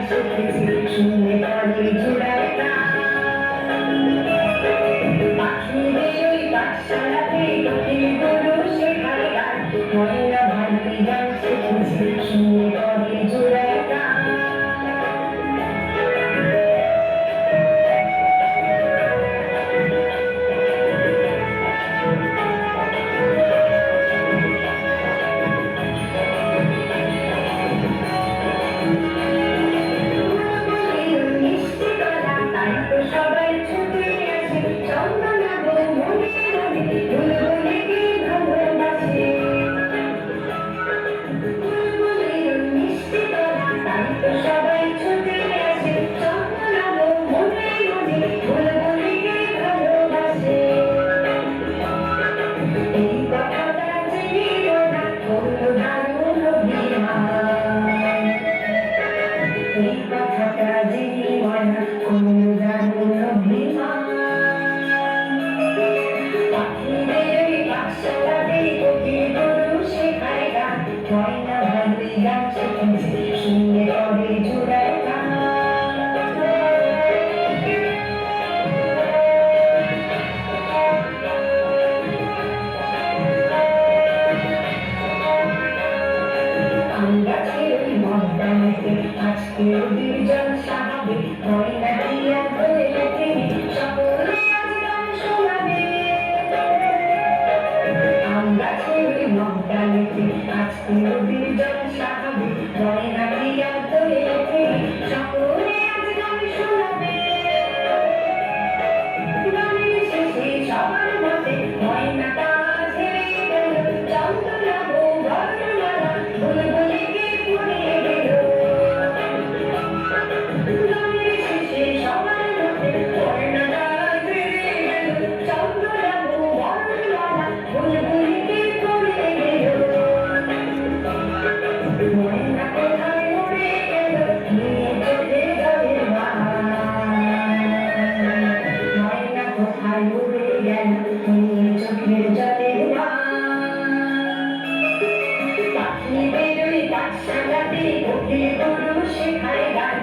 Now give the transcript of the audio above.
শিখেছি শুনে পরে জোড়ায় পাখিদের ওই পাঠশালাতে কোকিল গুরু শেখায় গান ময়না ভান্ডি গান শিখেছি শুনে পরে জোড়ায় সবাই ছুটে আসে চন্দনা গো মনে মনে বুলবুলিকে ভালোবাসে বুলবুলির মিষ্টি গলা তাই তো সবাই ছুটে আসে চন্দনা গো মনে মনে বুলবুলিকে ভালোবাসে এই কথাটা জেনে ওরা হলো দারুণ অভিমান এই কথাটা জেনে ওরা হলো দারুণ অভিমান পাখিদের পাঠশালাতে কোকিল গুরু শেখায় গান ময়না ভান্ডি গান শিখেছি শুনে পরে জোড়ায় গাছের ওই ময়দানেতে আজকের বিজন সাহাবে ময়না দিয়া ধরে সকলে আজ গান শোনাবে গাছের ওই ময়দানেতে আজকের বিজন সাহাবে ময়না দিয়া ধরে সকলে আজ গান শোনাবে গানের শেষে সবার মতে ময়নাটা ছেড়ে গেল চন্দনা গো বর্ণমালা বুলবুলিকে পড়িয়ে গেল গানের শেষে সবার মতে ময়নাটা ছেড়ে গেল চন্দনা গো বর্ণমালা বুলবুলিকে পড়িয়ে গেল ময়না কোথায় উড়ে গেল নিয়ে চোখে জলের ময়না কোথায় উড়ে গেল নিয়ে চোখের জলের পাখিদের ওই পাঠশালাতে কোকিল গুরু শেখায় গান